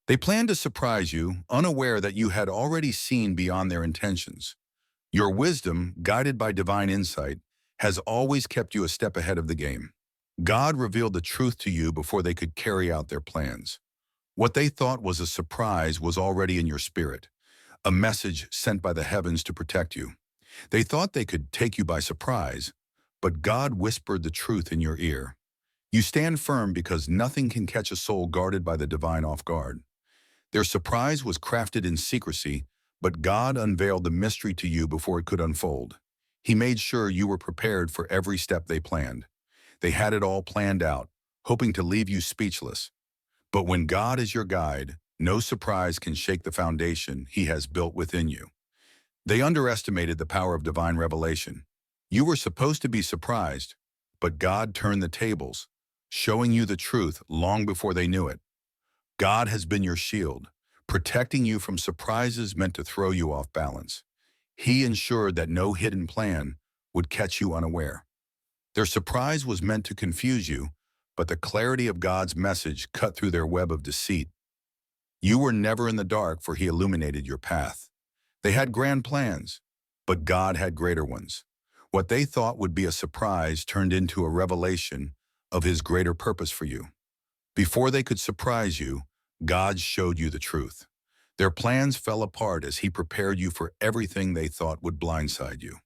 They planned to surprise you, unaware that you had already seen beyond their intentions. Your wisdom, guided by divine insight, has always kept you a step ahead of the game. God revealed the truth to you before they could carry out their plans. What they thought was a surprise was already in your spirit, a message sent by the heavens to protect you. They thought they could take you by surprise, but God whispered the truth in your ear. You stand firm because nothing can catch a soul guarded by the divine off guard. Their surprise was crafted in secrecy, but God unveiled the mystery to you before it could unfold. He made sure you were prepared for every step they planned. They had it all planned out, hoping to leave you speechless. But when God is your guide, no surprise can shake the foundation He has built within you. They underestimated the power of divine revelation. You were supposed to be surprised, but God turned the tables, showing you the truth long before they knew it. God has been your shield, protecting you from surprises meant to throw you off balance. He ensured that no hidden plan would catch you unaware. Their surprise was meant to confuse you, but the clarity of God's message cut through their web of deceit. You were never in the dark, for He illuminated your path. They had grand plans, but God had greater ones. What they thought would be a surprise turned into a revelation of His greater purpose for you. Before they could surprise you, God showed you the truth. Their plans fell apart as He prepared you for everything they thought would blindside you.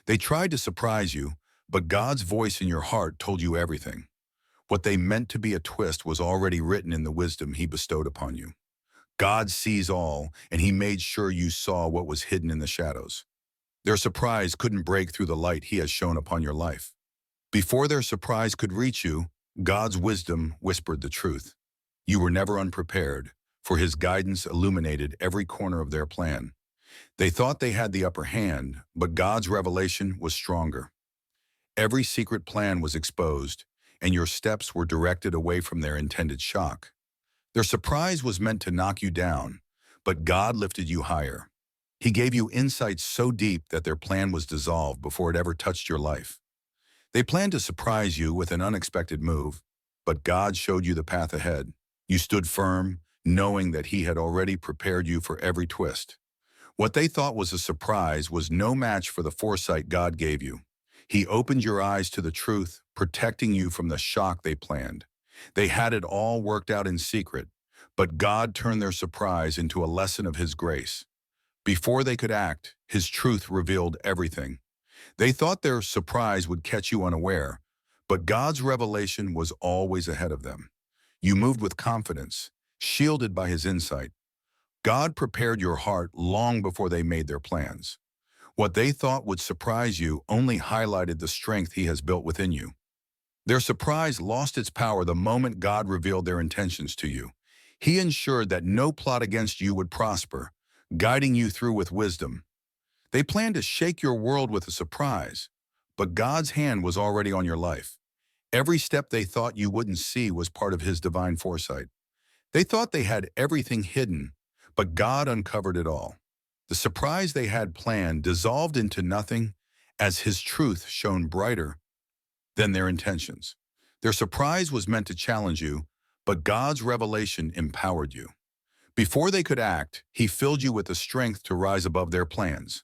They tried to surprise you, but God's voice in your heart told you everything. What they meant to be a twist was already written in the wisdom He bestowed upon you. God sees all, and He made sure you saw what was hidden in the shadows. Their surprise couldn't break through the light He has shone upon your life. Before their surprise could reach you, God's wisdom whispered the truth. You were never unprepared, for His guidance illuminated every corner of their plan. They thought they had the upper hand, but God's revelation was stronger. Every secret plan was exposed, and your steps were directed away from their intended shock. Their surprise was meant to knock you down, but God lifted you higher. He gave you insights so deep that their plan was dissolved before it ever touched your life. They planned to surprise you with an unexpected move, but God showed you the path ahead. You stood firm, knowing that He had already prepared you for every twist. What they thought was a surprise was no match for the foresight God gave you. He opened your eyes to the truth, protecting you from the shock they planned. They had it all worked out in secret, but God turned their surprise into a lesson of His grace. Before they could act, His truth revealed everything. They thought their surprise would catch you unaware, but God's revelation was always ahead of them. You moved with confidence, shielded by His insight. God prepared your heart long before they made their plans. What they thought would surprise you only highlighted the strength He has built within you. Their surprise lost its power the moment God revealed their intentions to you. He ensured that no plot against you would prosper, guiding you through with wisdom. They planned to shake your world with a surprise, but God's hand was already on your life. Every step they thought you wouldn't see was part of His divine foresight. They thought they had everything hidden, but God uncovered it all. The surprise they had planned dissolved into nothing as His truth shone brighter than their intentions. Their surprise was meant to challenge you, but God's revelation empowered you. Before they could act, He filled you with the strength to rise above their plans.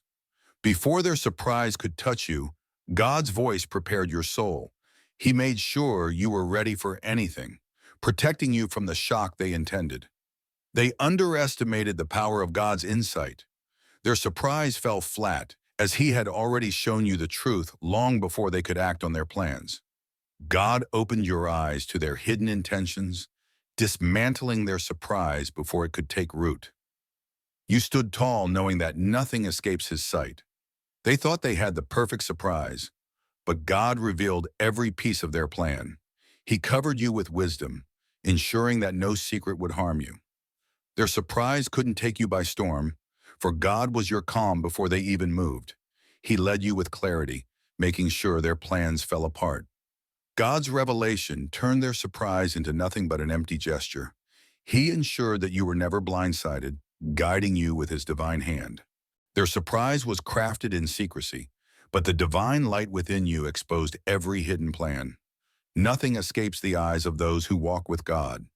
Before their surprise could touch you, God's voice prepared your soul. He made sure you were ready for anything, protecting you from the shock they intended. They underestimated the power of God's insight. Their surprise fell flat, as He had already shown you the truth long before they could act on their plans. God opened your eyes to their hidden intentions, dismantling their surprise before it could take root. You stood tall, knowing that nothing escapes His sight. They thought they had the perfect surprise, but God revealed every piece of their plan. He covered you with wisdom, ensuring that no secret would harm you. Their surprise couldn't take you by storm, for God was your calm before they even moved. He led you with clarity, making sure their plans fell apart. God's revelation turned their surprise into nothing but an empty gesture. He ensured that you were never blindsided, guiding you with His divine hand. Their surprise was crafted in secrecy, but the divine light within you exposed every hidden plan. Nothing escapes the eyes of those who walk with God.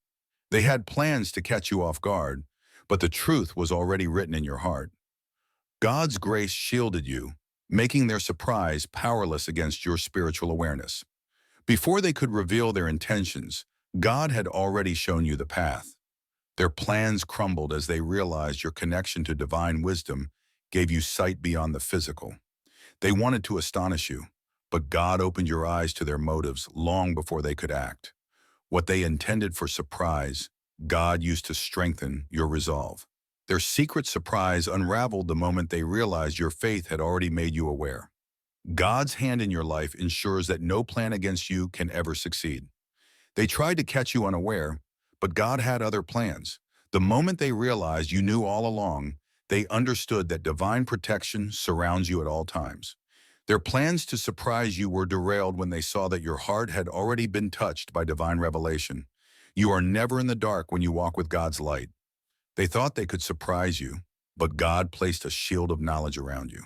They had plans to catch you off guard, but the truth was already written in your heart. God's grace shielded you, making their surprise powerless against your spiritual awareness. Before they could reveal their intentions, God had already shown you the path. Their plans crumbled as they realized your connection to divine wisdom gave you sight beyond the physical. They wanted to astonish you, but God opened your eyes to their motives long before they could act. What they intended for surprise, God used to strengthen your resolve. Their secret surprise unraveled the moment they realized your faith had already made you aware. God's hand in your life ensures that no plan against you can ever succeed. They tried to catch you unaware, but God had other plans. The moment they realized you knew all along, they understood that divine protection surrounds you at all times. Their plans to surprise you were derailed when they saw that your heart had already been touched by divine revelation. You are never in the dark when you walk with God's light. They thought they could surprise you, but God placed a shield of knowledge around you.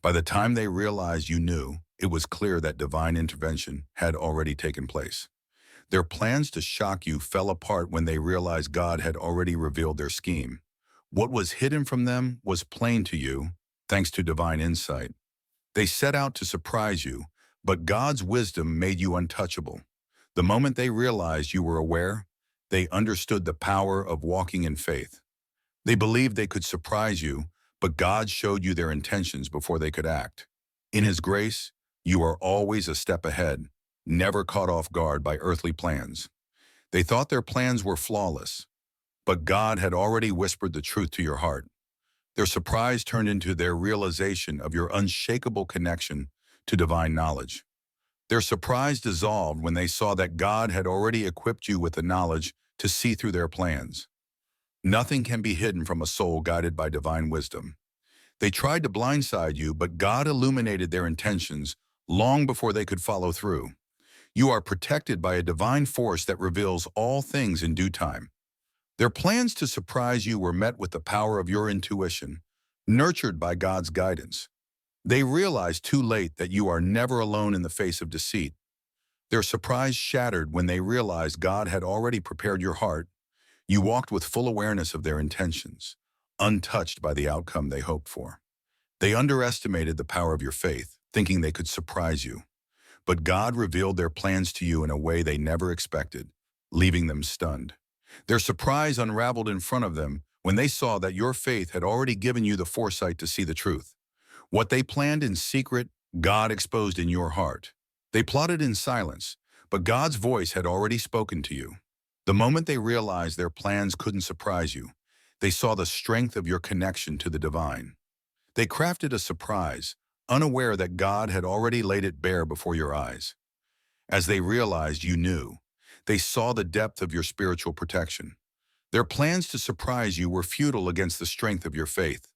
By the time they realized you knew, it was clear that divine intervention had already taken place. Their plans to shock you fell apart when they realized God had already revealed their scheme. What was hidden from them was plain to you, thanks to divine insight. They set out to surprise you, but God's wisdom made you untouchable. The moment they realized you were aware, they understood the power of walking in faith. They believed they could surprise you, but God showed you their intentions before they could act. In His grace, you are always a step ahead, never caught off guard by earthly plans. They thought their plans were flawless, but God had already whispered the truth to your heart. Their surprise turned into their realization of your unshakable connection to divine knowledge. Their surprise dissolved when they saw that God had already equipped you with the knowledge to see through their plans. Nothing can be hidden from a soul guided by divine wisdom. They tried to blindside you, but God illuminated their intentions long before they could follow through. You are protected by a divine force that reveals all things in due time. Their plans to surprise you were met with the power of your intuition, nurtured by God's guidance. They realized too late that you are never alone in the face of deceit. Their surprise shattered when they realized God had already prepared your heart. You walked with full awareness of their intentions, untouched by the outcome they hoped for. They underestimated the power of your faith, thinking they could surprise you. But God revealed their plans to you in a way they never expected, leaving them stunned. Their surprise unraveled in front of them when they saw that your faith had already given you the foresight to see the truth. What they planned in secret, God exposed in your heart. They plotted in silence, but God's voice had already spoken to you. The moment they realized their plans couldn't surprise you, they saw the strength of your connection to the divine. They crafted a surprise, unaware that God had already laid it bare before your eyes. As they realized you knew, they saw the depth of your spiritual protection. Their plans to surprise you were futile against the strength of your faith.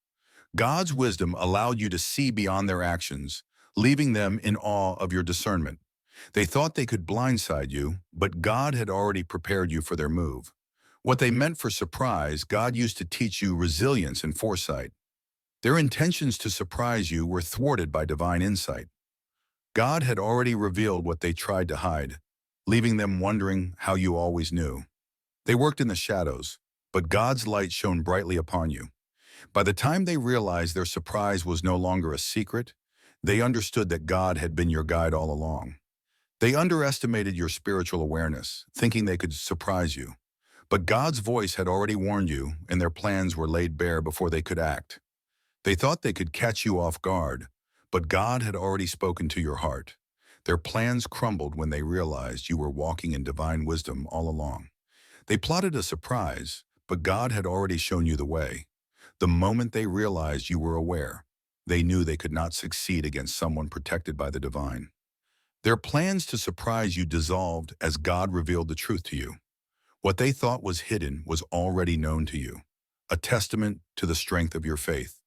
God's wisdom allowed you to see beyond their actions, leaving them in awe of your discernment. They thought they could blindside you, but God had already prepared you for their move. What they meant for surprise, God used to teach you resilience and foresight. Their intentions to surprise you were thwarted by divine insight. God had already revealed what they tried to hide, leaving them wondering how you always knew. They worked in the shadows, but God's light shone brightly upon you. By the time they realized their surprise was no longer a secret, they understood that God had been your guide all along. They underestimated your spiritual awareness, thinking they could surprise you. But God's voice had already warned you, and their plans were laid bare before they could act. They thought they could catch you off guard, but God had already spoken to your heart. Their plans crumbled when they realized you were walking in divine wisdom all along. They plotted a surprise, but God had already shown you the way. The moment they realized you were aware, they knew they could not succeed against someone protected by the divine. Their plans to surprise you dissolved as God revealed the truth to you. What they thought was hidden was already known to you, a testament to the strength of your faith.